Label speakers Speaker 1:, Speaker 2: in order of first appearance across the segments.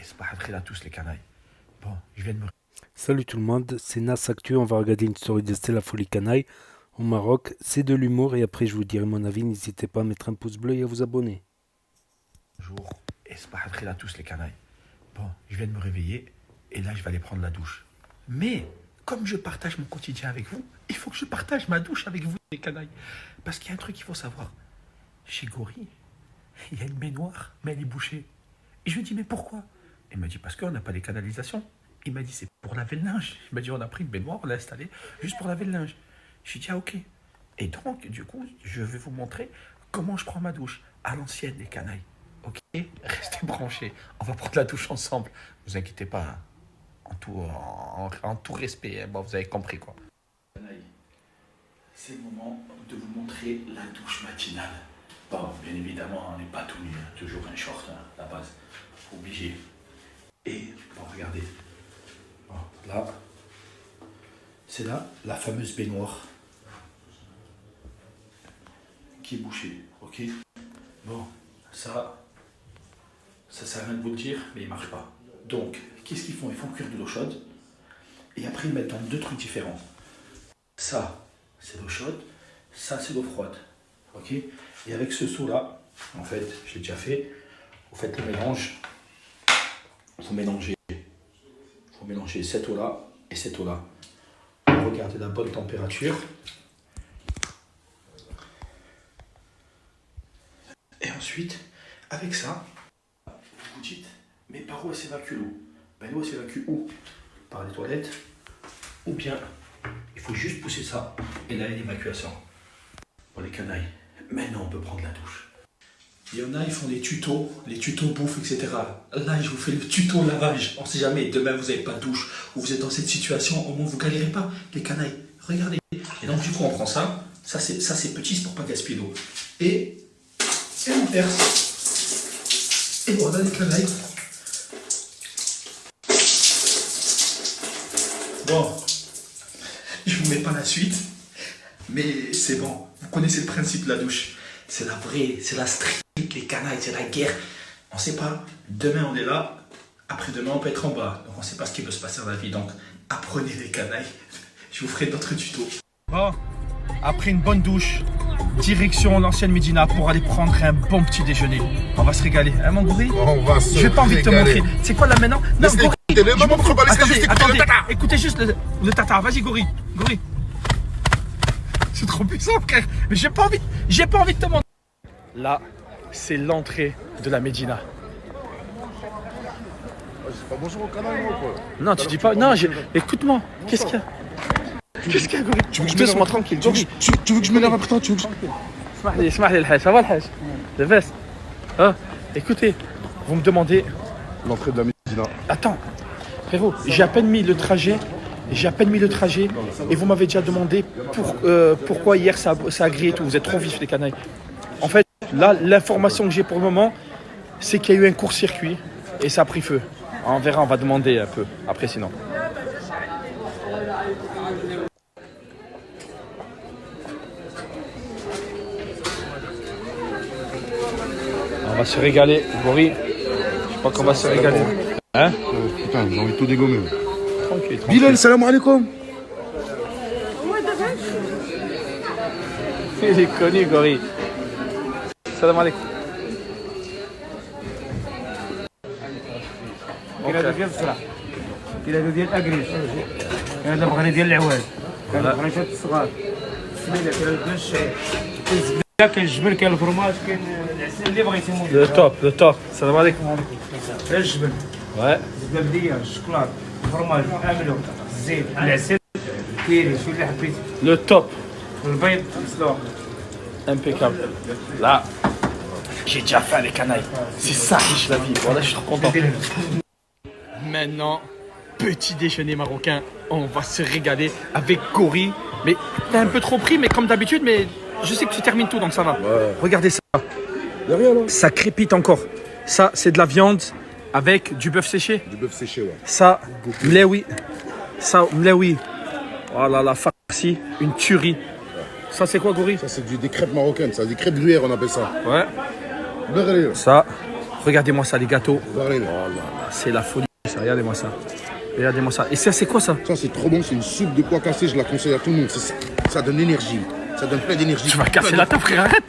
Speaker 1: c'est pas après là tous les canailles. Bon, je viens de me...
Speaker 2: Salut tout le monde, c'est Nas Actu, on va regarder une story de Stella Folie Canaille au Maroc. C'est de l'humour et après je vous dirai mon avis, n'hésitez pas à mettre un pouce bleu et à vous abonner.
Speaker 1: Jour, et c'est pas après là tous les canailles. Bon, je viens de me réveiller et là je vais aller prendre la douche. Mais, comme je partage mon quotidien avec vous, il faut que je partage ma douche avec vous les canailles. Parce qu'il y a un truc qu'il faut savoir. Chez Gori, il y a une baignoire, mais elle est bouchée. Et je lui dis, mais pourquoi? Il m'a dit, parce qu'on n'a pas les canalisations. Il m'a dit, c'est pour laver le linge. Il m'a dit, on a pris une baignoire, on l'a installée juste pour laver le linge. Je lui ai dit, ah ok. Et donc, du coup, je vais vous montrer comment je prends ma douche. À l'ancienne, les canailles. Ok? Restez branchés. On va prendre la douche ensemble. Ne vous inquiétez pas. Hein. En tout respect. Hein. Bon, vous avez compris quoi. C'est le moment de vous montrer la douche matinale. Bon, bien évidemment, on n'est pas tout nu. Hein. Toujours un short, hein, la base. Obligé. Et, bon, regardez. Bon, là, c'est là la fameuse baignoire qui est bouchée. Ok? Bon, ça sert à rien de vous le dire, mais il marche pas. Donc, qu'est-ce qu'ils font? Ils font cuire de l'eau chaude et après ils mettent dans deux trucs différents. Ça, c'est l'eau chaude, ça, c'est l'eau froide. Ok? Et avec ce seau-là, en fait, j'ai déjà fait, vous faites le mélange, vous mélangez cette eau-là et cette eau-là. Vous regardez la bonne température. Et ensuite, avec ça, vous vous dites, mais par où elle s'évacue l'eau? Ben l'eau s'évacue où? Par les toilettes, ou bien il faut juste pousser ça, et là il y a l'évacuation. Pour les canailles, maintenant on peut prendre la douche. Il y en a, ils font des tutos, les tutos bouffe, etc. Là, je vous fais le tuto lavage. On ne sait jamais, demain vous n'avez pas de douche, ou vous êtes dans cette situation, au moins vous ne galérez pas, les canailles. Regardez. Et donc du coup on prend ça, ça c'est petit, c'est pour pas gaspiller l'eau. Et on verse. Et voilà les canailles. Bon, je vous mets pas la suite, mais c'est bon. Vous connaissez le principe de la douche. C'est la vraie, c'est la street, les canailles, c'est la guerre. On sait pas, demain on est là, après-demain on peut être en bas. Donc on sait pas ce qui peut se passer dans la vie. Donc apprenez les canailles. Je vous ferai d'autres tutos. Bon, après une bonne douche, direction l'ancienne Médina pour aller prendre un bon petit déjeuner. On va se régaler, hein mon Gori?
Speaker 3: On va se
Speaker 1: J'ai pas envie de te montrer. C'est quoi là maintenant? Non, Gori, attendez, écoutez juste le tata. Vas-y Gori. C'est trop puissant frère. Mais j'ai pas envie de te montrer. Là, c'est l'entrée de la Médina.
Speaker 3: C'est pas bonjour au canal, moi, quoi.
Speaker 1: Non, tu dis pas. Non, écoute-moi. Qu'est-ce qu'il y a? Gori?
Speaker 3: Tu veux que je
Speaker 1: Doucement,
Speaker 3: m'énerve
Speaker 1: tranquille.
Speaker 3: Tu veux que je m'énerve après toi? Tu veux que je...
Speaker 1: اسمح لي الحاج. Ça va الحاج? لاباس. Ah, écoutez, vous me demandez.
Speaker 3: L'entrée de la Médina.
Speaker 1: Attends, frérot, j'ai à peine mis le trajet. Et vous m'avez déjà demandé pourquoi hier ça a grillé et tout. Vous êtes trop vifs les canailles. En fait, là, l'information que j'ai pour le moment, c'est qu'il y a eu un court-circuit et ça a pris feu. On verra, on va demander un peu après sinon. On va se régaler, Gori. Je crois qu'on va se régaler. Hein?
Speaker 3: Putain, j'ai envie de tout dégommer.
Speaker 1: Tranquille.
Speaker 3: Bilal, salam alaikum.
Speaker 1: Il est connu, Gori. Salam alaikum.
Speaker 4: هذا ديال الصرع هذا ديال الاكريش هذا بغري ديال العواد هذا بغريشات الصغار سميله كاين البنش كاين الزبده كاين الجبن كاين الفرماج كاين العسل اللي بغيتي
Speaker 1: Le top. Salam alaikum.
Speaker 4: غير الجبن
Speaker 1: Ouais.
Speaker 4: الزبده الشوكولات الفرماج الاملو الزيت العسل كيري شو اللي حبيتي
Speaker 1: Le top.
Speaker 4: البيض مسلوق
Speaker 1: Impeccable. Là, j'ai déjà faim les canailles. C'est ça, riche la vie. Voilà, je suis trop content. Maintenant, petit déjeuner marocain. On va se régaler avec Gori. Mais t'as un peu trop pris, mais comme d'habitude, mais je sais que tu termines tout, donc ça va.
Speaker 3: Ouais.
Speaker 1: Regardez ça.
Speaker 3: Y'a rien là.
Speaker 1: Ça crépite encore. Ça, c'est de la viande avec du bœuf séché.
Speaker 3: Du bœuf séché, ouais.
Speaker 1: Ça, mlewi. Voilà, la farci, une tuerie. Ça, c'est quoi, Gori?
Speaker 3: Ça, c'est des crêpes marocaines, ça, des crêpes gruyères, on appelle ça.
Speaker 1: Ouais.
Speaker 3: Berré.
Speaker 1: Ça, Regardez-moi ça, les gâteaux.
Speaker 3: Regardez, là.
Speaker 1: Oh là là, c'est la folie. Ça, regardez-moi ça. Regardez-moi ça. Et ça, c'est quoi ça?
Speaker 3: Ça, c'est trop bon. C'est une soupe de pois cassés. Je la conseille à tout le monde. Ça donne l'énergie. Ça donne plein d'énergie.
Speaker 1: Tu vas casser la table, frère, arrête.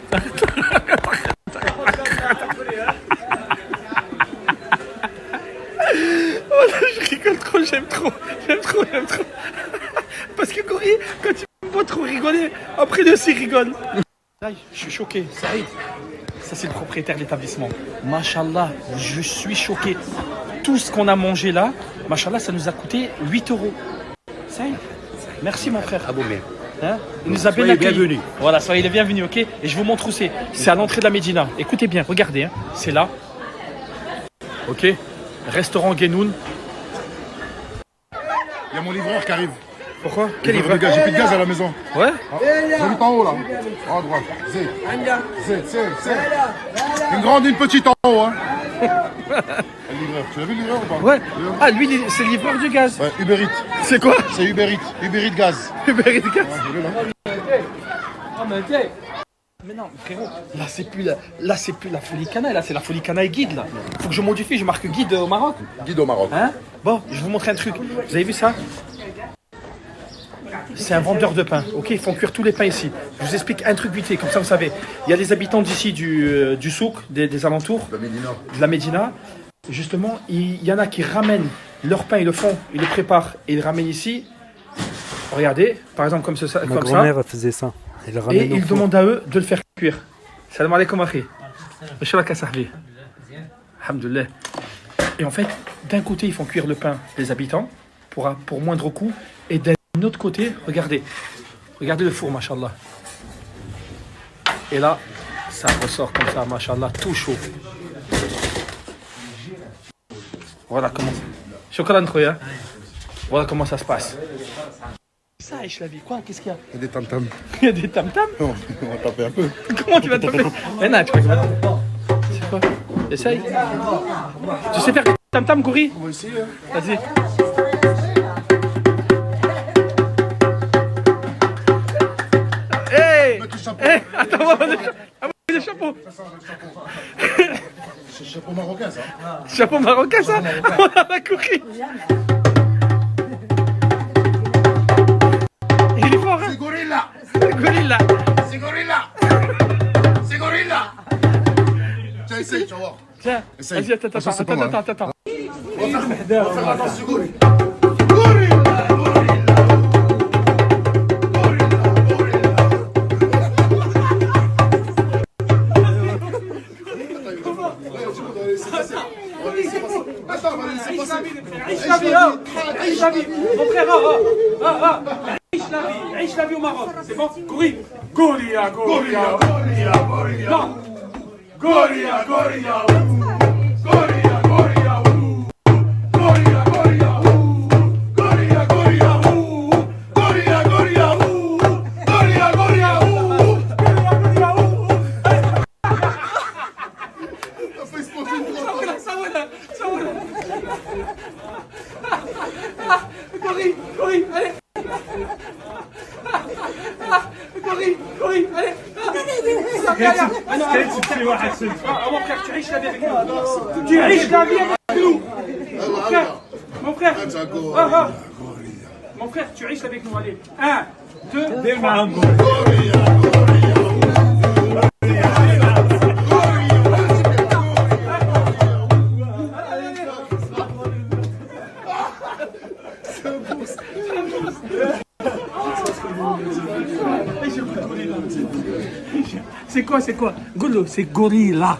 Speaker 1: Oh là, je rigole trop, j'aime trop. Parce que Cory, quand il me voit trop rigoler, après lui aussi il rigole. Là, je suis choqué, Saïd. Ça, c'est le propriétaire de l'établissement. Machallah, je suis choqué. Tout ce qu'on a mangé là, machallah, ça nous a coûté 8 €. Saïd, merci mon frère.
Speaker 5: Ah bon, mais
Speaker 1: Hein, il nous a bien
Speaker 5: Soyez
Speaker 1: accueillis.
Speaker 5: bienvenus.
Speaker 1: Voilà, soyez les bienvenus, ok? Et je vous montre où c'est. C'est à l'entrée de la Médina. Écoutez bien, regardez, hein. C'est là. Ok? Restaurant Guénoun.
Speaker 3: Il y a mon livreur qui arrive.
Speaker 1: Pourquoi? Quel
Speaker 3: Livreur
Speaker 1: livre?
Speaker 3: de gaz. J'ai plus de gaz à la maison.
Speaker 1: Ouais?
Speaker 3: J'habite en haut, là. En droite. C'est. Une grande, une petite en haut, hein. Le livreur. Tu l'as vu, le livreur ou pas?
Speaker 1: Ouais. Ah, lui, c'est le livreur du gaz.
Speaker 3: Ouais, Uber Eats.
Speaker 1: C'est quoi?
Speaker 3: C'est Uber Eats. Uber Eats gaz.
Speaker 1: Uber Eats gaz.
Speaker 3: Ouais, il est là.
Speaker 1: Mais non, frérot, là c'est plus la folie canaille, là c'est la folie canaille guide là. Faut que je modifie, je marque guide au Maroc.
Speaker 3: Guide au Maroc.
Speaker 1: Hein? Bon, je vais vous montrer un truc. Vous avez vu ça? C'est un vendeur de pain. Ok, ils font cuire tous les pains ici. Je vous explique un truc vite fait, comme ça vous savez. Il y a les habitants d'ici du souk, des alentours, de la Médina. Justement, il y en a qui ramènent leur pain, ils le font, ils le préparent et ils le ramènent ici. Regardez, par exemple comme ça.
Speaker 2: Ma
Speaker 1: Comme ça.
Speaker 2: grand-mère elle faisait ça. Elle le
Speaker 1: Et
Speaker 2: ramène au
Speaker 1: il
Speaker 2: four.
Speaker 1: demande à eux de le faire cuire. Salam alaikum akhi. Mashallah sahbi. Alhamdoulilah. Et en fait, d'un côté, ils font cuire le pain des habitants pour moindre coût. Et d'un autre côté, regardez le four, mashallah. Et là, ça ressort comme ça, mashallah, tout chaud. Voilà comment. Shukran, khoya. Voilà comment ça se passe. Ça, Aïch la vie, quoi? Qu'est-ce qu'il y a?
Speaker 3: Il y a des tam-tams.
Speaker 1: Il y a des tam-tams?
Speaker 3: Non, on va taper un peu.
Speaker 1: Comment tu vas taper? Eh non, tu crois que ça va? C'est quoi? Essaye. Tu sais faire des tam-tam, Cory?
Speaker 3: On va essayer.
Speaker 1: Vas-y. Hey!
Speaker 3: Mets le chapeau.
Speaker 1: Hey! Attends, on va le chapeau.
Speaker 3: C'est le chapeau marocain, ça.
Speaker 1: Chapeau marocain, ça? On a la Cory. Il est fort, hein?
Speaker 3: C'est gorilla.
Speaker 1: Gorilla.
Speaker 3: C'est gorilla. C'est gorilla. Tiens, essaye, tu vas voir.
Speaker 1: Tiens,
Speaker 3: Essaye.
Speaker 1: vas-y, attends.
Speaker 3: Ça, c'est pas mal.
Speaker 1: Attends.
Speaker 3: On va faire la danse du gorille. Attends, on va laisser passer.
Speaker 1: عيش la vie, mon frère, عيش la vie au Maroc, c'est bon? Cory, Gorilla. Non, Gorilla. Cory, allez. Cory, allez. Mon frère, tu riches la vie avec nous. Tu riches la vie avec nous. Mon frère. Mon frère, tu riches avec nous. Allez. 1, 2, 3. C'est quoi? Golo, c'est gorilla.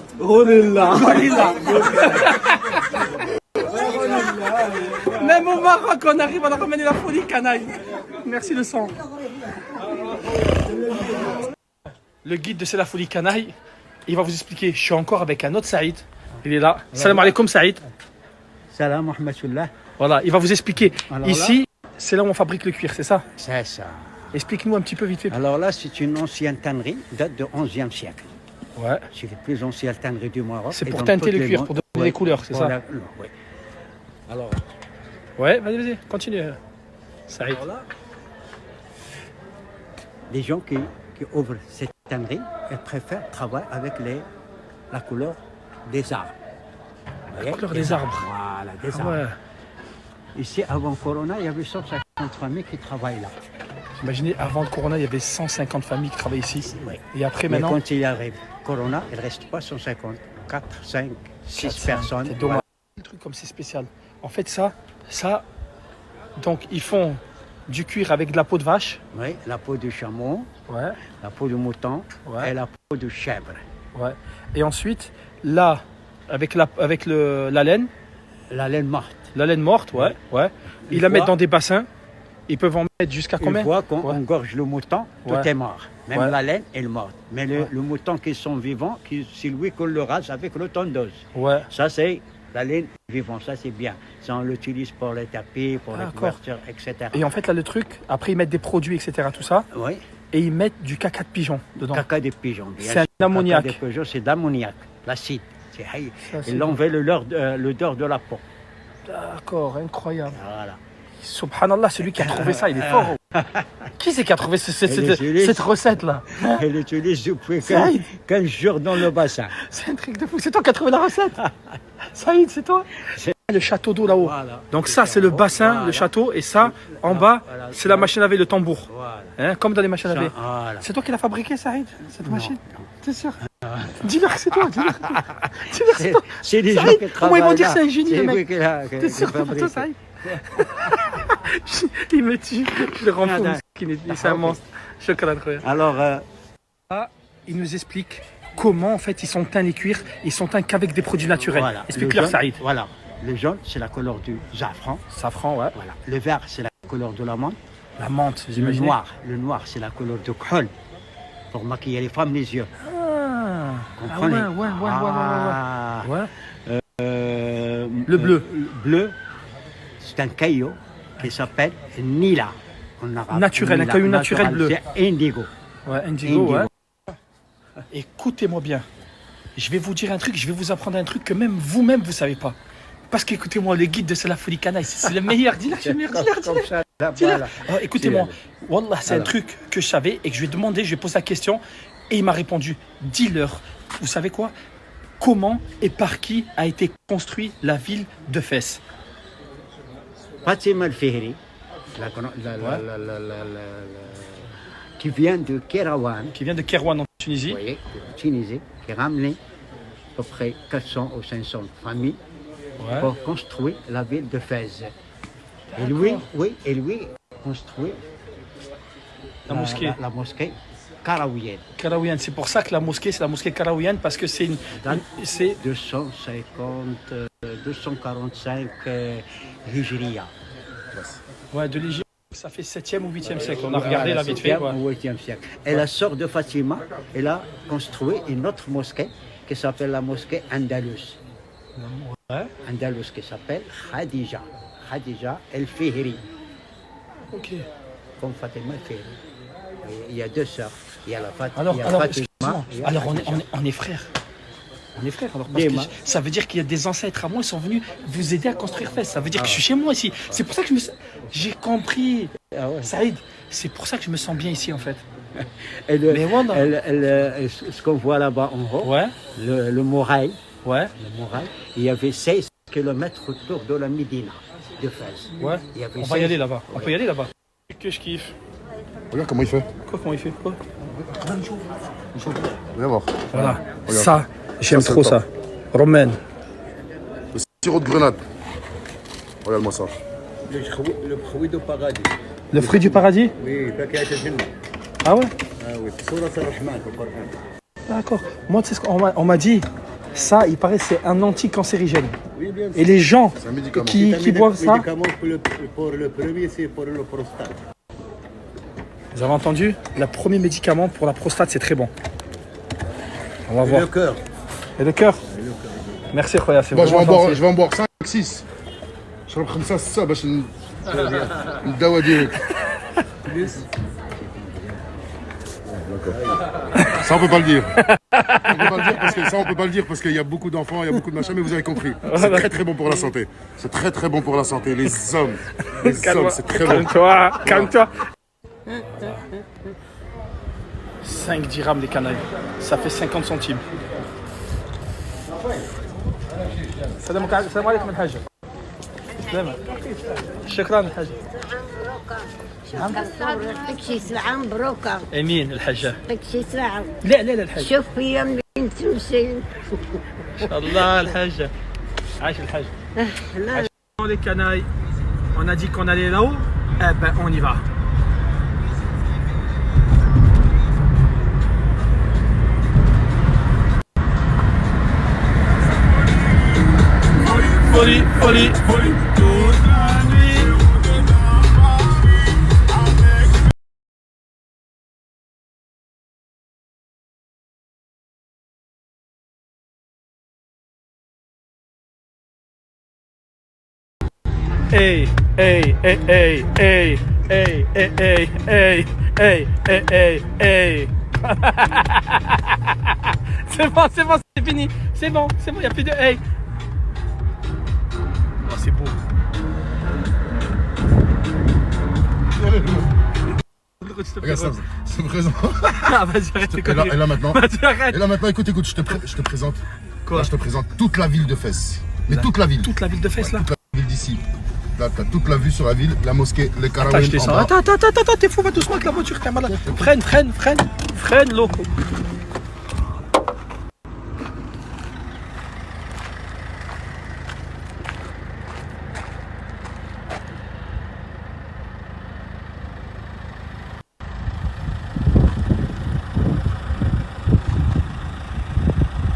Speaker 1: Même au Maroc, on arrive à ramener la folie canaille. Merci le sang. Le guide de C'est la folie canaille, il va vous expliquer. Je suis encore avec un autre Saïd. Il est là. Salam alaikum Saïd.
Speaker 5: salam rahmatullah.
Speaker 1: Voilà, il va vous expliquer.
Speaker 5: Alors
Speaker 1: Ici, c'est là où on fabrique le cuir, c'est ça?
Speaker 5: C'est ça.
Speaker 1: Explique-nous un petit peu vite fait.
Speaker 5: Alors là, c'est une ancienne tannerie, date du 11e siècle.
Speaker 1: Ouais.
Speaker 5: C'est les plus anciennes tanneries du Maroc.
Speaker 1: C'est
Speaker 5: Et
Speaker 1: pour
Speaker 5: dans
Speaker 1: teinter
Speaker 5: toutes
Speaker 1: le cuir,
Speaker 5: mondes-
Speaker 1: pour donner les couleurs, c'est ça?
Speaker 5: Oui. Alors,
Speaker 1: Ouais, vas-y, continue. Saïd.
Speaker 5: là, les gens qui ouvrent cette tannerie, ils préfèrent travailler avec la couleur des arbres. voyez,
Speaker 1: couleur des arbres.
Speaker 5: Voilà, des
Speaker 1: Ah
Speaker 5: arbres.
Speaker 1: ouais.
Speaker 5: Ici, avant Corona, il y avait 150 familles qui travaillent là.
Speaker 1: Imaginez, avant le corona, il y avait 150 familles qui travaillaient ici.
Speaker 5: Oui.
Speaker 1: Et après,
Speaker 5: Mais
Speaker 1: maintenant,
Speaker 5: quand il arrive Corona, il ne reste pas 150. 4, 5, 6
Speaker 1: 400,
Speaker 5: personnes.
Speaker 1: c'est dommage. Un truc comme c'est spécial. En fait, ça, donc ils font du cuir avec de la peau de vache.
Speaker 5: Oui, la peau de chameau,
Speaker 1: Ouais,
Speaker 5: la peau de mouton
Speaker 1: Ouais.
Speaker 5: et la peau de chèvre.
Speaker 1: ouais. Et ensuite, là, avec la laine,
Speaker 5: La laine morte.
Speaker 1: la laine morte, ouais, ouais. Ils
Speaker 5: Une
Speaker 1: la mettent
Speaker 5: fois-
Speaker 1: dans des bassins. Ils peuvent en mettre jusqu'à combien?
Speaker 5: Une fois qu'on
Speaker 1: Ouais.
Speaker 5: engorge le mouton, tout
Speaker 1: Ouais.
Speaker 5: est mort. Même
Speaker 1: Ouais.
Speaker 5: la laine est morte. Mais le mouton qui sont vivants, c'est lui qu'on le rase avec le tondeuse.
Speaker 1: Ouais.
Speaker 5: Ça, c'est la laine vivante. Ça, c'est bien. Ça, on l'utilise pour les tapis, pour les
Speaker 1: D'accord.
Speaker 5: couvertures, etc.
Speaker 1: Et en fait, là, le truc, après, ils mettent des produits, etc., tout ça,
Speaker 5: Oui,
Speaker 1: et ils mettent du caca de pigeon dedans.
Speaker 5: caca des pigeons. bien
Speaker 1: C'est un
Speaker 5: sûr.
Speaker 1: ammoniaque.
Speaker 5: Caca des pigeons, c'est d'ammoniaque, l'acide.
Speaker 1: Ça, c'est
Speaker 5: Il enlève l'odeur de la peau.
Speaker 1: D'accord, incroyable.
Speaker 5: Voilà.
Speaker 1: Subhanallah, celui qui a trouvé ça, il est fort. Qui c'est qui a trouvé cette recette-là?
Speaker 5: Elle l'utilise depuis
Speaker 1: Saïd.
Speaker 5: 15 jours dans le bassin.
Speaker 1: C'est un truc de fou. C'est toi qui as trouvé la recette? Saïd, c'est toi? Le château d'eau là-haut.
Speaker 5: Voilà.
Speaker 1: Donc ça, c'est le bassin,
Speaker 5: Voilà.
Speaker 1: le château. Et ça, en bas,
Speaker 5: Voilà.
Speaker 1: c'est la machine à laver, le tambour.
Speaker 5: Voilà.
Speaker 1: Hein, comme dans les machines à laver.
Speaker 5: Voilà.
Speaker 1: C'est toi qui l'as fabriqué, Saïd, cette machine?
Speaker 5: non.
Speaker 1: T'es sûr? Dis-leur que c'est toi. Dis-leur que c'est toi.
Speaker 5: C'est des gens
Speaker 1: Saïd,
Speaker 5: qui
Speaker 1: comment
Speaker 5: travaillent
Speaker 1: ils vont dire
Speaker 5: là.
Speaker 1: c'est un génie, le mec?
Speaker 5: lui qui l'a- qui-
Speaker 1: T'es
Speaker 5: qui
Speaker 1: sûr que c'est
Speaker 5: fabrique.
Speaker 1: toi, Saïd? Il me tue. Je le rends fou.
Speaker 5: Ah,
Speaker 1: C'est un monstre. Shukran, khoya.
Speaker 5: Alors,
Speaker 1: Il nous explique comment en fait ils sont teints les cuirs. Ils sont teints qu'avec des produits naturels.
Speaker 5: voilà.
Speaker 1: Explique-leur,
Speaker 5: Le jaune,
Speaker 1: Saïd.
Speaker 5: Voilà. Le jaune, c'est la couleur du safran.
Speaker 1: Safran, ouais.
Speaker 5: Voilà. Le vert, c'est la couleur de l'amande.
Speaker 1: La menthe,
Speaker 5: Le
Speaker 1: j'imagine.
Speaker 5: noir, c'est la couleur du khol. Pour maquiller les femmes les yeux.
Speaker 1: Ah, ah ouais,
Speaker 5: Comprenez?
Speaker 1: ouais, ouais, ouais,
Speaker 5: Ah.
Speaker 1: ouais, ouais. Ouais.
Speaker 5: Le
Speaker 1: bleu.
Speaker 5: bleu, c'est un caillou qui s'appelle Nila. En arabe.
Speaker 1: Naturel, un caillou naturel bleu.
Speaker 5: C'est indigo.
Speaker 1: Ouais, indigo,
Speaker 5: Indigo.
Speaker 1: ouais. Écoutez-moi bien. Je vais vous dire un truc, je vais vous apprendre un truc que même vous-même vous savez pas. Parce qu'écoutez-moi, le guide de Salafoli Canaille, c'est le meilleur. Dis-leur, c'est le meilleur. Dis-leur,
Speaker 5: Comme
Speaker 1: dis-leur.
Speaker 5: ça, là,
Speaker 1: Dis-leur.
Speaker 5: voilà.
Speaker 1: Ah, écoutez-moi, Wallah, c'est un
Speaker 5: Alors.
Speaker 1: truc que je savais et que je lui ai demandé, je lui ai posé la question et il m'a répondu. Dis-leur, vous savez quoi? Comment et par qui a été construite la ville de Fès?
Speaker 5: Fatima al-Fihri, qui vient de Kérawan,
Speaker 1: Qui vient de Kerouan en Tunisie.
Speaker 5: vous voyez, de Tunisie, qui a ramené à peu près 400 ou 500 familles
Speaker 1: Ouais.
Speaker 5: pour construire la ville de Fès. Et lui, construit
Speaker 1: La mosquée.
Speaker 5: la mosquée Karawienne.
Speaker 1: Karawiyan, c'est pour ça que la mosquée, c'est la mosquée Karawiyan parce que c'est c'est
Speaker 5: 245 Hijriya.
Speaker 1: ouais, de l'Égypte. Ça fait 7e ou 8e siècle. On a regardé la vite fait. Ouais.
Speaker 5: Au 8e siècle. Et la sœur de Fatima, elle a construit une autre mosquée qui s'appelle la mosquée Andalus.
Speaker 1: Ouais.
Speaker 5: Andalus qui s'appelle Khadija. Khadija el-Fihri,
Speaker 1: Ok.
Speaker 5: comme Fatima el-Fihri. Il y a deux sœurs. Il y a la
Speaker 1: Alors,
Speaker 5: il y a
Speaker 1: alors,
Speaker 5: Fatima,
Speaker 1: excuse-moi.
Speaker 5: il y a
Speaker 1: Alors
Speaker 5: Khadija.
Speaker 1: on est frères. On est frères. Alors, parce
Speaker 5: Dis-moi.
Speaker 1: que ça veut dire qu'il y a des ancêtres à moi, ils sont venus vous aider à construire Fès. Ça veut dire que je suis chez moi ici. C'est pour ça que j'ai compris.
Speaker 5: Ah ouais.
Speaker 1: Saïd, c'est pour ça que je me sens bien ici en fait.
Speaker 5: Et le-
Speaker 1: Mais voilà.
Speaker 5: ce qu'on voit là-bas en haut,
Speaker 1: Ouais,
Speaker 5: le Mouraï,
Speaker 1: ouais,
Speaker 5: il y avait 16 km autour de la Médina de Fès.
Speaker 1: ouais.
Speaker 5: Il y avait
Speaker 1: On va y
Speaker 5: 16
Speaker 1: aller là-bas. On peut y aller là-bas. Que je kiffe.
Speaker 3: Regarde comment il fait.
Speaker 1: Quoi, comment il fait? Quoi?
Speaker 3: Viens voir.
Speaker 1: Voilà.
Speaker 3: Regarde.
Speaker 1: Ça, j'aime
Speaker 3: Ça, c'est
Speaker 1: trop
Speaker 3: le
Speaker 1: ça. Romaine.
Speaker 3: Le sirop de grenade. Regarde-moi ça.
Speaker 5: Le fruit du paradis.
Speaker 1: Le fruit du paradis?
Speaker 5: Oui,
Speaker 1: Ah ouais?
Speaker 5: oui. Surat al-Rahman au Coran.
Speaker 1: D'accord. Moi, tu sais ce qu'on m'a dit, ça, il paraît, c'est un anti-cancérigène.
Speaker 5: Oui, bien sûr.
Speaker 1: Et les gens
Speaker 3: C'est un médicament.
Speaker 1: qui boivent ça,
Speaker 5: médicament pour le premier, c'est pour le prostate.
Speaker 1: vous avez entendu? Le premier médicament pour la prostate, c'est très bon. On va voir.
Speaker 5: cœur.
Speaker 1: Et le cœur? Merci, Khoya, c'est
Speaker 3: Bah, je vais
Speaker 1: vraiment
Speaker 3: en
Speaker 1: gentil.
Speaker 3: boire 5, 6. Je vais prendre ça, باش نداوى ديريكت. Ça on peut pas le dire. On peut pas le dire parce que ça on peut pas le dire parce qu'il y a beaucoup d'enfants, il y a beaucoup de machins, mais vous avez compris. C'est très très bon pour la santé. C'est très très bon pour la santé. Les hommes, c'est très bon.
Speaker 1: Calme-toi, calme-toi. 5 dirhams les canailles. Ça fait 50 centimes. السلام عليكم الحاج. سلامة. شكرا الحاج.
Speaker 6: يعطيك شي سلعة مبروكة.
Speaker 1: امين الحاجة.
Speaker 6: يعطيك شي سلعة.
Speaker 1: لا الحاج.
Speaker 6: شوف فيا منين تمشي.
Speaker 1: ان شاء الله الحاجة. عاش الحاج. Dans les canailles, on a dit qu'on allait là-haut, eh ben on y va. Folie, folie, folie, toute la nuit. Hey, hey, hey, hey, hey, hey, hey, hey, hey, hey, hey, hey, hey. C'est bon, c'est fini. C'est bon, il n'y a plus de hey. Oh, c'est beau.
Speaker 3: Regarde ça, c'est présent.
Speaker 1: Ah, vas-y, arrête tes conneries.
Speaker 3: Et là maintenant,
Speaker 1: Vas-y, arrête.
Speaker 3: et là maintenant, écoute, je te présente.
Speaker 1: Quoi?
Speaker 3: Là, je te présente toute la ville de Fès. Mais toute la ville.
Speaker 1: Toute la ville de Fès, là.
Speaker 3: Toute la ville d'ici. Là, t'as toute la vue sur la ville, la mosquée, les
Speaker 1: Attends, je
Speaker 3: Karaouines en
Speaker 1: descends.
Speaker 3: bas.
Speaker 1: Attends, t'es fou, va doucement avec la voiture, t'es malade. Freine, loco.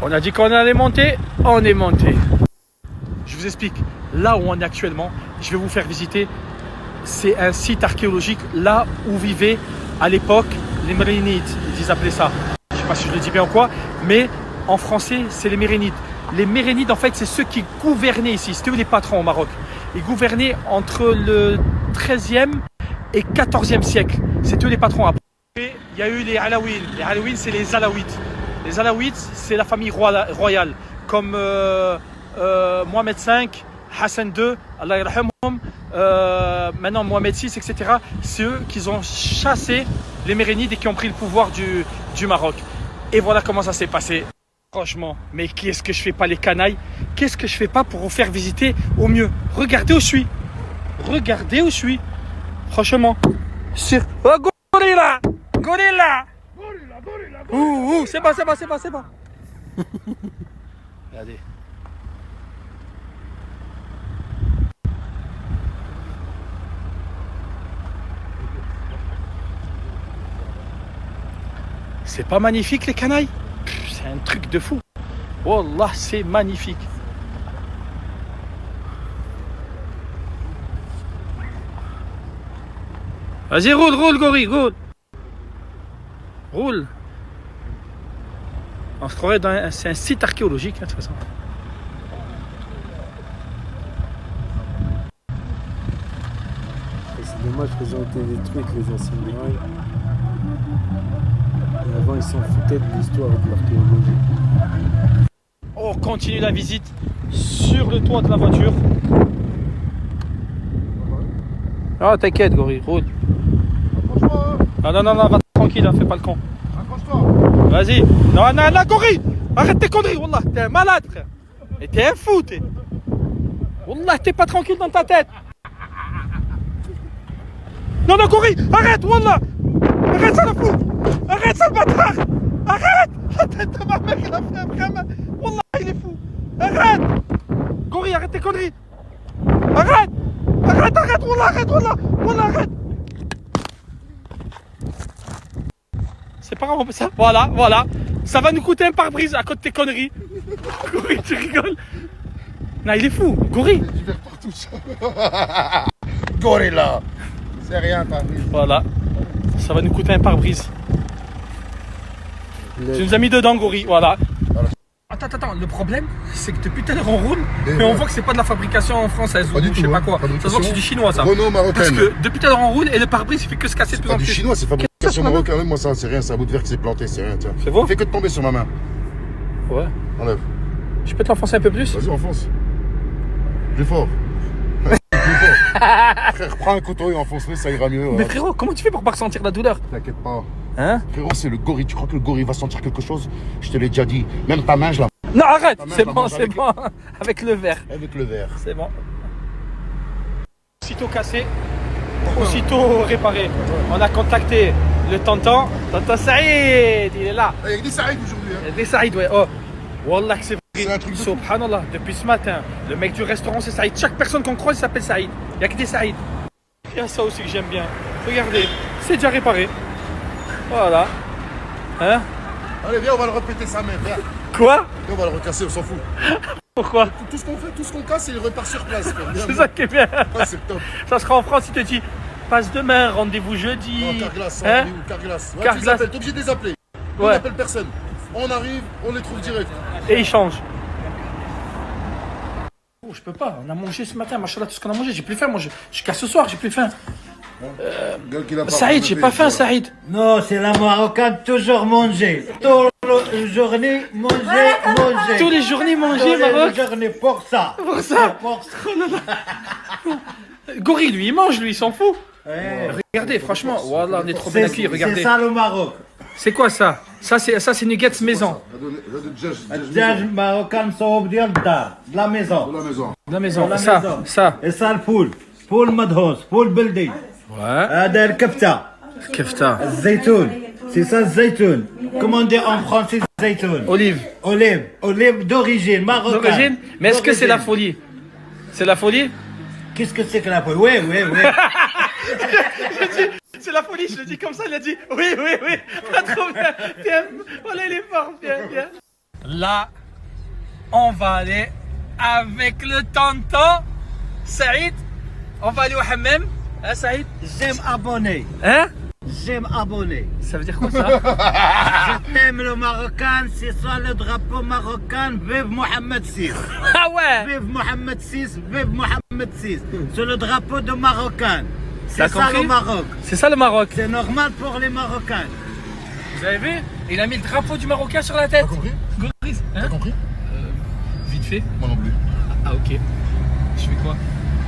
Speaker 1: On a dit qu'on allait monter, on est monté. Je vous explique, là où on est actuellement, je vais vous faire visiter, c'est un site archéologique, là où vivaient à l'époque les Mérénides, ils appelaient ça. Je ne sais pas si je le dis bien ou quoi, mais en français, c'est les Mérénides. Les Mérénides, en fait, c'est ceux qui gouvernaient ici, c'était eux les patrons au Maroc. Ils gouvernaient entre le 13e et 14e siècle, c'était eux les patrons. Après, il y a eu les Alaouines. Les Alaouines, c'est les Alaouites. Les Alaouites, c'est la famille royale, comme Mohamed V, Hassan II, Allah yarhamhum, maintenant Mohamed VI, etc. C'est eux qui ont chassé les Mérénides et qui ont pris le pouvoir du Maroc. Et voilà comment ça s'est passé. Franchement, mais qu'est-ce que je fais pas les canailles? Qu'est-ce que je fais pas pour vous faire visiter au mieux? Regardez où je suis. Regardez où je suis. Franchement. Oh, gorilla! Gorilla! C'est bon. Regardez. C'est pas magnifique les canailles? C'est un truc de fou. Wallah, c'est magnifique. Vas-y, roule, gorille, roule. Roule. On se croirait dans c'est un site archéologique, hein, de toute façon.
Speaker 2: C'est dommage qu'ils ont été détruites, les anciennes murailles. Et avant, ils s'en foutaient de l'histoire de l'archéologie.
Speaker 1: On continue la visite sur le toit de la voiture. Ah, t'inquiète, gorille, roule. Non, va tranquille, hein, fais pas le con. Vas-y. Non, gorille. Arrête tes conneries, Wallah. T'es un malade, frère. Et t'es un fou, t'es. Wallah, t'es pas tranquille dans ta tête. Non, gorille. Arrête, Wallah. Arrête, ça le fou. Arrête, ça le bâtard. Arrête. La tête de ma mère, il a fait vraiment. Wallah, il est fou. Arrête. Gorille, arrête tes conneries. Arrête. Wallah, arrête. C'est pas grave, ça. Voilà. Ça va nous coûter un pare-brise à cause de tes conneries. Gorille, tu rigoles. Non, il est fou. Gorille.
Speaker 3: Tu verres partout ça. Gorilla. C'est rien, t'as vu.
Speaker 1: Voilà. Ça va nous coûter un pare-brise. Tu nous as mis dedans, gorille. Voilà. Attends. Le problème, c'est que depuis tout à l'heure, on roule, mais on voit que c'est pas de la fabrication française ou je sais pas quoi. Ça se voit que c'est du chinois, ça.
Speaker 3: Renault marocaine.
Speaker 1: Parce que depuis tout à l'heure, on roule et le pare-brise, il fait que se casser de plus en
Speaker 3: C'est
Speaker 1: plus.
Speaker 3: du chinois, c'est fabrication marocaine. Même moi, ça, c'est rien. C'est un bout de verre qui s'est planté, c'est rien, tiens.
Speaker 1: C'est bon?
Speaker 3: Il fait que de tomber sur ma main.
Speaker 1: Ouais.
Speaker 3: Enlève.
Speaker 1: Je peux te l'enfoncer un peu plus?
Speaker 3: Vas-y, enfonce. Plus fort. Frère, prends un couteau et enfonce-le, ça ira mieux.
Speaker 1: Mais frérot, comment tu fais pour pas ressentir la douleur?
Speaker 3: T'inquiète pas.
Speaker 1: Hein?
Speaker 3: Frérot, c'est le gorille. Tu crois que le gorille va sentir quelque chose? Je te l'ai déjà dit. Même ta main, je la.
Speaker 1: Non, arrête,
Speaker 3: Ta mère
Speaker 1: c'est
Speaker 3: la
Speaker 1: bon,
Speaker 3: mange
Speaker 1: c'est
Speaker 3: avec-
Speaker 1: bon. Avec le verre,
Speaker 3: Avec le verre.
Speaker 1: c'est bon. Aussitôt cassé, aussitôt réparé. On a contacté le tonton Saïd, il est là.
Speaker 3: Il y a que des Saïd aujourd'hui. Hein.
Speaker 1: Des Saïd, ouais. Oh, Wallah que c'est
Speaker 3: C'est un truc de fou.
Speaker 1: Subhanallah, depuis ce matin, le mec du restaurant c'est Saïd. Chaque personne qu'on croise il s'appelle Saïd. Il n'y a que des Saïd. Il y a ça aussi que j'aime bien. Regardez, c'est déjà réparé. Voilà. Hein?
Speaker 3: Allez, viens, on va le répéter sa mère. Viens.
Speaker 1: Quoi?
Speaker 3: Viens, on va le recasser, on s'en fout.
Speaker 1: Pourquoi?
Speaker 3: Tout ce qu'on fait, tout ce qu'on casse, il repart sur place. quoi. Viens,
Speaker 1: C'est ça qui est bien.
Speaker 3: ouais, c'est top.
Speaker 1: Ça sera en France, il te dit passe demain, rendez-vous jeudi.
Speaker 3: Non, Carglass,
Speaker 1: Hein?
Speaker 3: Carglass. Ouais,
Speaker 1: Carglass.
Speaker 3: tu les appelles, t'es obligé de les appeler. On
Speaker 1: Ouais.
Speaker 3: n'appelle personne. On arrive, on les trouve direct.
Speaker 1: Et il change. Oh, je peux pas, on a mangé ce matin, machallah, tout ce qu'on a mangé, j'ai plus faim, moi je casse ce soir, j'ai plus faim.
Speaker 3: Gueule qu'il a pas
Speaker 1: Saïd, j'ai
Speaker 3: relevé,
Speaker 1: pas faim,
Speaker 3: ouais.
Speaker 1: Saïd.
Speaker 5: Non, c'est la Marocaine, toujours manger. Toute la journée, manger.
Speaker 1: Tous les journées manger,
Speaker 5: Toutes les
Speaker 1: Maroc.
Speaker 5: journées, pour ça.
Speaker 1: Pour ça.
Speaker 5: Pour ça.
Speaker 1: Gorille, lui, il mange, lui, il s'en fout.
Speaker 5: Ouais.
Speaker 1: Regardez, franchement, voilà, on est trop bien accueillis,
Speaker 5: C'est
Speaker 1: regardez.
Speaker 5: ça le Maroc.
Speaker 1: C'est quoi ça? Ça, c'est nuggets maison.
Speaker 5: الدجاج marocain صوب ديال الدار de la maison.
Speaker 3: De la maison.
Speaker 1: De la maison.
Speaker 5: La
Speaker 1: Ça,
Speaker 5: maison.
Speaker 1: ça.
Speaker 5: Et ça الفول فول مدهوس فول بلدي
Speaker 1: Ouais.
Speaker 5: هذا الكفتة
Speaker 1: Kefta.
Speaker 5: الزيتون c'est ça الزيتون comment on dit en français زيتون
Speaker 1: Olive.
Speaker 5: olive d'origine marocaine
Speaker 1: D'origine. Mais est-ce que c'est la
Speaker 5: D'origine.
Speaker 1: folie? C'est la folie?
Speaker 5: Qu'est-ce que c'est que la folie? Oui.
Speaker 1: C'est la folie, je le dis comme ça, il a dit oui. Ah, trop bien. Bien. Voilà, il est fort, bien. Là, on va aller avec le tonton Saïd. On va aller au hammam. Hein, Saïd?
Speaker 5: j'aime abonner
Speaker 1: Hein?
Speaker 5: j'aime abonner
Speaker 1: Ça veut dire quoi ça?
Speaker 5: j'aime le marocain c'est ça le drapeau marocain vive Mohamed VI
Speaker 1: Ah ouais?
Speaker 5: vive Mohamed VI vive Mohamed VI c'est le drapeau de marocain
Speaker 1: T'as
Speaker 5: c'est ça
Speaker 1: compris?
Speaker 5: le Maroc
Speaker 1: C'est ça le Maroc.
Speaker 5: c'est normal pour les Marocains.
Speaker 1: Vous avez vu? Il a mis le drapeau du Marocain sur la tête.
Speaker 3: T'as compris?
Speaker 1: Goris, hein?
Speaker 3: T'as compris?
Speaker 1: Vite fait.
Speaker 3: Moi non plus.
Speaker 1: Ah ok. Je fais quoi?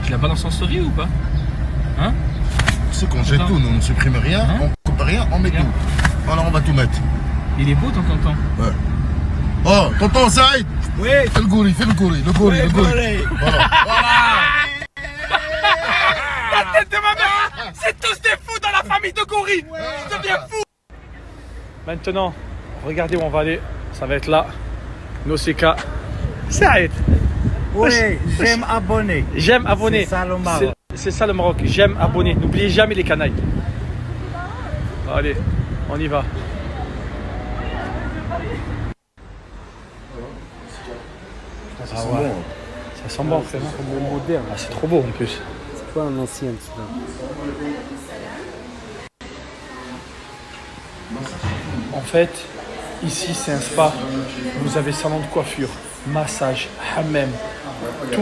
Speaker 1: Je la balance en story ou pas? Hein?
Speaker 3: Tu sais qu'on jette
Speaker 1: Attends.
Speaker 3: tout, nous on ne supprime rien,
Speaker 1: Hein?
Speaker 3: on coupe rien, on met
Speaker 1: Regarde.
Speaker 3: tout. Alors on va tout mettre.
Speaker 1: Il est beau ton tonton.
Speaker 3: Ouais. Oh, tonton Saïd!
Speaker 5: Oui.
Speaker 3: Fais le gorille, le gorille. Voilà.
Speaker 1: La tête de ma mère! C'est tous des fous dans la famille de Goury! Je deviens fou! Maintenant, regardez où on va aller. Ça va être là. Nosika. Saïd.
Speaker 5: Oui, j'aime abonner.
Speaker 1: J'aime abonner.
Speaker 5: C'est ça le Maroc.
Speaker 1: C'est ça le Maroc. J'aime abonner. N'oubliez jamais les canailles. Allez, on y va.
Speaker 3: Ça sent bon.
Speaker 1: Ça sent bon, frère.
Speaker 2: moderne.
Speaker 1: Ah, c'est trop beau en plus.
Speaker 2: C'est pas un ancien, celui-là.
Speaker 1: En fait, ici c'est un spa. Vous avez salon de coiffure, massage, hammam, tout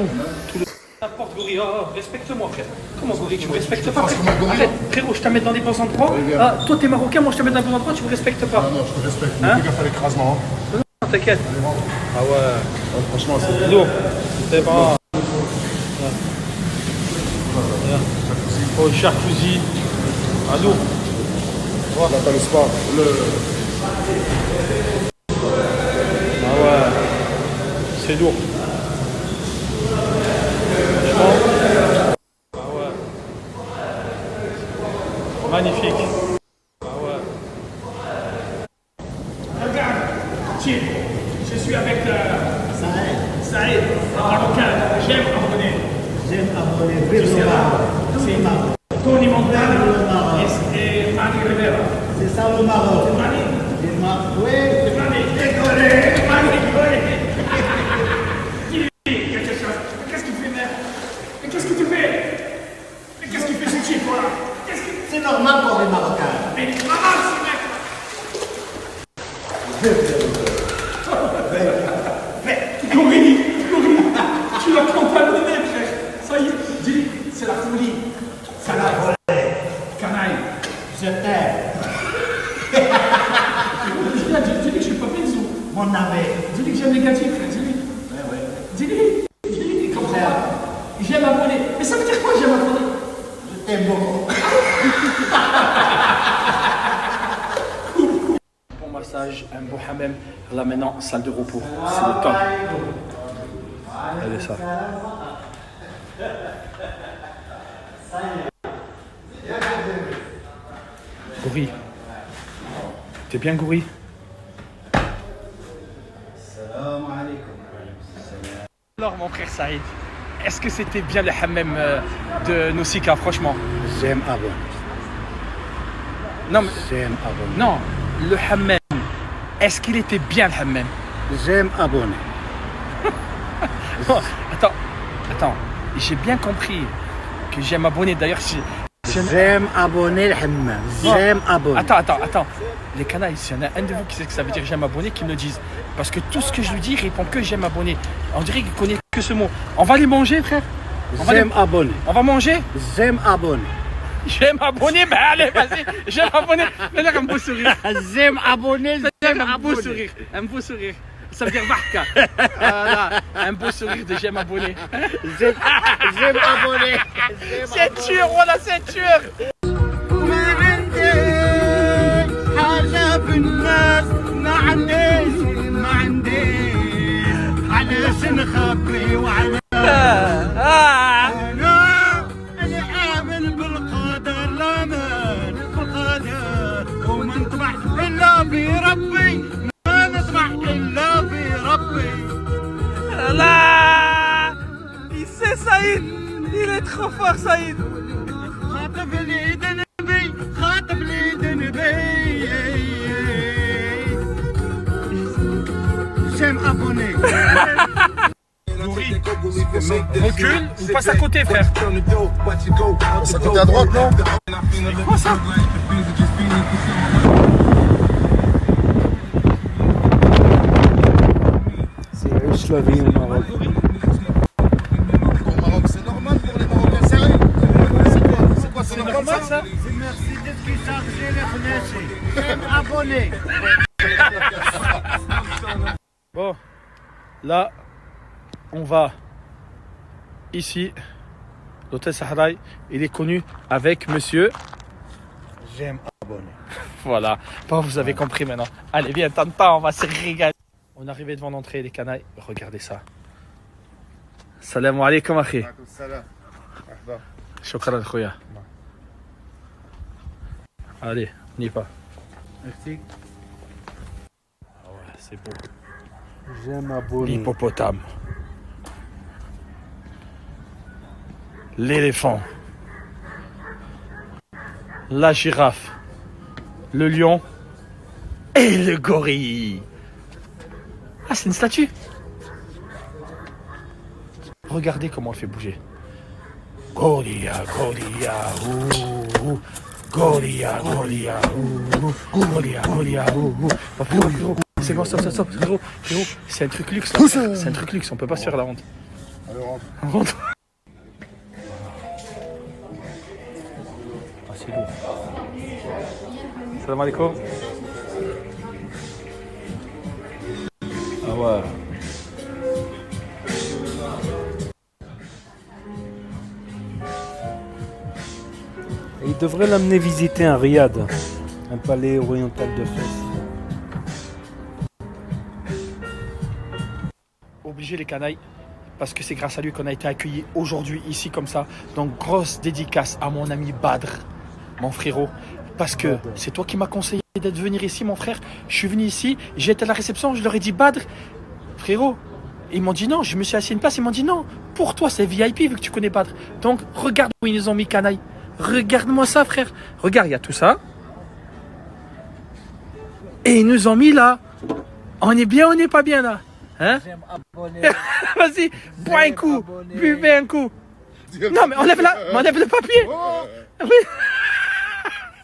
Speaker 1: le... N'importe Goury, respecte-moi frère. Comment Goury, tu me respectes pas frère? Arrête, frérot, je t'amène dans des bons endroits. Ah, toi t'es marocain, moi je t'amène dans des bons endroits, tu me respectes pas.
Speaker 3: Non, je te respecte.
Speaker 1: Hein?
Speaker 3: Fais gaffe à l'écrasement.
Speaker 1: Non, t'inquiète. Ah ouais,
Speaker 3: Ouais, franchement, c'est
Speaker 1: lourd. C'est bon. Oh, jacuzzi. Ah, lourd.
Speaker 3: Là, t'as le spa.
Speaker 1: Ah ouais, c'est lourd. Franchement. Ah ouais. Magnifique. Ah ouais. Regarde, Tim, je suis avec Saïd, marocain. J'aime abonner.
Speaker 5: J'aime abonner. Vive le Maroc.
Speaker 1: C'est Tony Montana et Mani Rivera.
Speaker 5: C'est ça le Maroc.
Speaker 1: Mani,
Speaker 5: Oui.
Speaker 1: Mani, décollé, Mani, décollé. Quelque chose. Qu'est-ce que tu fais, mec? Mais qu'est-ce que tu fais? Mais qu'est-ce que tu fais, ce type, voilà? Qu'est-ce que...
Speaker 5: C'est normal pour les Marocains.
Speaker 1: Mais maman, ce mec! Goury, tu l'as contaminé, frère. Ça y est, dis, c'est la folie. C'est la folie. Canaille.
Speaker 5: Je t'aime.
Speaker 1: Dis-lui que je suis pas bisou.
Speaker 5: Mon ami.
Speaker 1: Dis-lui que j'aime les gâteaux, frère. Dis-lui. Dis-lui. Comme ça. J'aime abonner. Mais ça veut dire quoi, j'aime abonner?
Speaker 5: Je t'aime beaucoup.
Speaker 1: Bon massage Un beau hammam. Là maintenant, salle de repos. C'est le top. Regardez ça. Gouri. T'es bien Gouri? Alors mon frère Saïd, est-ce que c'était bien le hammam de Nosika, franchement?
Speaker 5: J'aime Abon.
Speaker 1: Non, mais,
Speaker 5: J'aime Abon.
Speaker 1: non, le hammam, est-ce qu'il était bien le hammam?
Speaker 5: J'aime Abon.
Speaker 1: Oh, attends, j'ai bien compris que j'aime abonner. D'ailleurs,
Speaker 5: J'aime abonner le hammam. J'aime abonner.
Speaker 1: Attends. Les canailles, s'il y en a un de vous qui sait que ça veut dire j'aime abonner, qu'il me le dise. Parce que tout ce que je lui dis, il répond que j'aime abonner. On dirait qu'il connaît que ce mot. On va les manger, frère?
Speaker 5: J'aime abonner.
Speaker 1: On va manger?
Speaker 5: J'aime abonner.
Speaker 1: J'aime abonner? Ben allez, vas-y. J'aime abonner. Fais-leur un beau sourire.
Speaker 5: J'aime abonner.
Speaker 1: J'aime un beau sourire. Un beau sourire. Ça veut dire Barka. Voilà. Un beau sourire de j'aime abonner.
Speaker 5: J'aime abonner.
Speaker 1: C'est tueur, voilà, c'est tueur. Là, il sait Saïd, il est trop fort Saïd.
Speaker 5: J'aime abonner.
Speaker 1: Recule ou passe à côté, frère.
Speaker 3: C'est à côté à droite, non?
Speaker 1: C'est quoi ça?
Speaker 2: C'est riche la vie au Maroc.
Speaker 3: Au Maroc, c'est normal pour les Marocains, sérieux? C'est quoi, c'est normal ça?
Speaker 5: Merci d'être chargé les fenêtres. J'aime abonner.
Speaker 1: Bon, là, on va ici. L'hôtel Sahraï, il est connu avec monsieur.
Speaker 5: J'aime abonner.
Speaker 1: Voilà, bon, vous avez compris maintenant. Allez, viens, t'entends, on va se régaler. On est arrivé devant l'entrée des canailles. Regardez ça. Salam alaikum, akhi. Shukran, khouya. Allez, on y va.
Speaker 5: Merci.
Speaker 1: Ah ouais, c'est beau.
Speaker 2: J'aime abonner.
Speaker 1: L'hippopotame. L'éléphant. La girafe. Le lion. Et le gorille. Ah, c'est une statue. Regardez comment elle fait bouger. Gorilla, gorilla, ouh. Gorilla, gorilla, ouh. Gorilla, gorilla, ouh. Oh, frérot, c'est bon, stop, frérot. C'est un truc luxe là. C'est un truc luxe, on peut pas se faire la honte.
Speaker 3: Allez, rentre.
Speaker 1: On rentre. Ah, c'est lourd. Salam alaikum. Ah ouais.
Speaker 2: Et il devrait l'amener visiter un riad, un palais oriental de Fès.
Speaker 1: Obligé les canailles, parce que c'est grâce à lui qu'on a été accueillis aujourd'hui ici comme ça. Donc grosse dédicace à mon ami Badr, mon frérot, parce que c'est toi qui m'as conseillé d'être venir ici, mon frère. Je suis venu ici, j'ai été à la réception, je leur ai dit Badr, frérot. Ils m'ont dit non, je me suis assis à une place, ils m'ont dit non, pour toi c'est VIP vu que tu connais Badr. Donc regarde où ils nous ont mis canaille. Regarde-moi ça, frère. Regarde, il y a tout ça. Et ils nous ont mis là. On est bien, on n'est pas bien là. Hein?
Speaker 5: J'aime abonner.
Speaker 1: Vas-y, bois un coup, buvez un coup. Non, mais enlève le papier. Oui.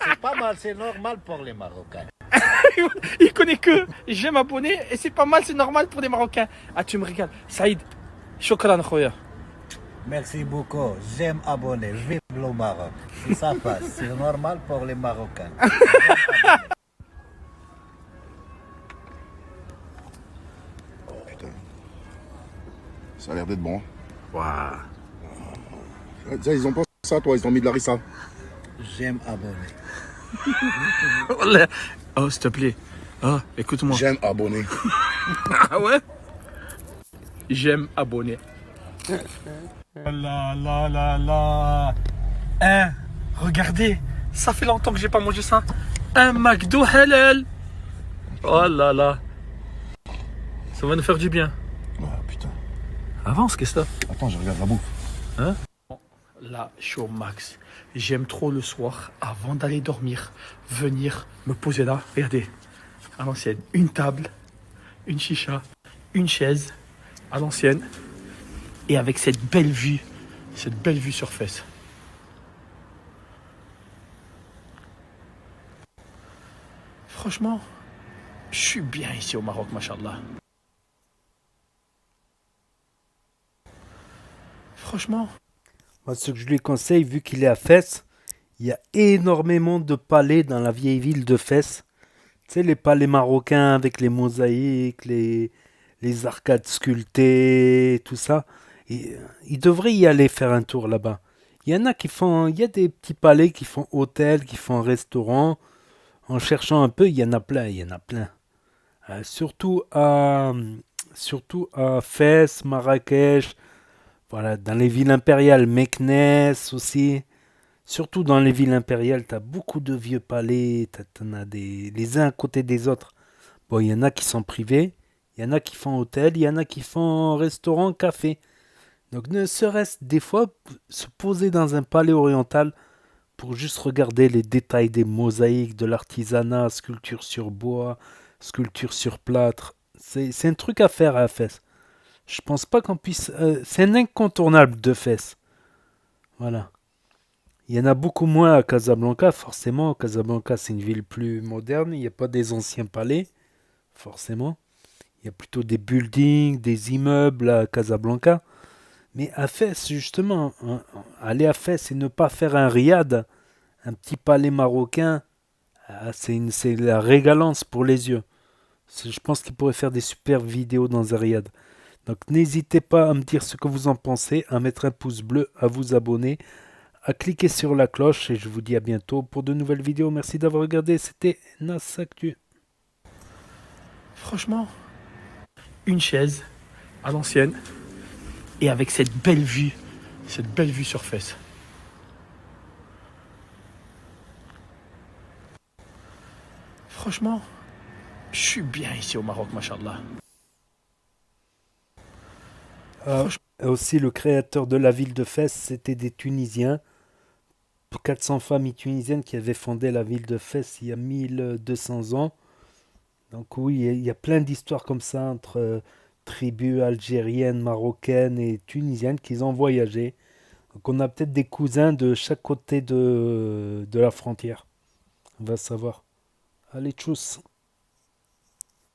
Speaker 5: C'est pas mal, c'est normal pour les Marocains.
Speaker 1: Il connaît que j'aime abonner et c'est pas mal, c'est normal pour les Marocains. Ah, tu me régales. Saïd, shukran, khoya.
Speaker 5: Merci beaucoup. J'aime abonner. Vive le Maroc. C'est ça passe. C'est normal pour les Marocains.
Speaker 3: Putain. Ça a l'air d'être bon.
Speaker 1: Waouh.
Speaker 3: Ça, ils ont pensé à ça, toi, ils ont mis de la rissa.
Speaker 5: J'aime abonner.
Speaker 1: Oh, s'il te plaît. Ah, écoute-moi.
Speaker 3: J'aime abonner.
Speaker 1: Ah ouais? J'aime abonner. La la la la. Hein, regardez, ça fait longtemps que j'ai pas mangé ça. Un McDo halal. Oh là là. Ça va nous faire du bien.
Speaker 3: Oh putain.
Speaker 1: Avance, qu'est-ce que t'as?
Speaker 3: Attends, je regarde la bouffe.
Speaker 1: Là, je suis au max. J'aime trop le soir, avant d'aller dormir, venir me poser là. Regardez, à l'ancienne, une table, une chicha, une chaise, à l'ancienne, et avec cette belle vue sur Fès. Franchement, je suis bien ici au Maroc, machallah. Franchement.
Speaker 2: Moi, ce que je lui conseille, vu qu'il est à Fès, il y a énormément de palais dans la vieille ville de Fès. Tu sais, les palais marocains avec les mosaïques, les arcades sculptées, tout ça. Et, il devrait y aller faire un tour là-bas. Il y en a qui font, il y a des petits palais qui font hôtel, qui font restaurant. En cherchant un peu, il y en a plein, il y en a plein. Surtout à Fès, Marrakech, voilà, dans les villes impériales, Meknès aussi. Surtout dans les villes impériales, tu as beaucoup de vieux palais, t'en as les uns à côté des autres. Bon, il y en a qui sont privés, il y en a qui font hôtel, il y en a qui font restaurant, café. Donc ne serait-ce des fois se poser dans un palais oriental pour juste regarder les détails des mosaïques, de l'artisanat, sculpture sur bois, sculpture sur plâtre. C'est un truc à faire à Fès. Je pense pas qu'on puisse... c'est un incontournable de Fès. Voilà. Il y en a beaucoup moins à Casablanca, forcément. Casablanca, c'est une ville plus moderne. Il n'y a pas des anciens palais, forcément. Il y a plutôt des buildings, des immeubles à Casablanca. Mais à Fès, justement, aller à Fès et ne pas faire un riad, un petit palais marocain, c'est la régalance pour les yeux. Je pense qu'il pourrait faire des super vidéos dans un riad. Donc n'hésitez pas à me dire ce que vous en pensez, à mettre un pouce bleu, à vous abonner, à cliquer sur la cloche et je vous dis à bientôt pour de nouvelles vidéos. Merci d'avoir regardé, c'était Nasactu.
Speaker 1: Franchement, une chaise à l'ancienne et avec cette belle vue sur Fès. Franchement, je suis bien ici au Maroc, machallah.
Speaker 2: Aussi, le créateur de la ville de Fès, c'était des Tunisiens. 400 familles tunisiennes qui avaient fondé la ville de Fès il y a 1200 ans. Donc oui, il y a plein d'histoires comme ça entre tribus algériennes, marocaines et tunisiennes qui ont voyagé. Donc on a peut-être des cousins de chaque côté de la frontière. On va savoir. Allez, tchuss.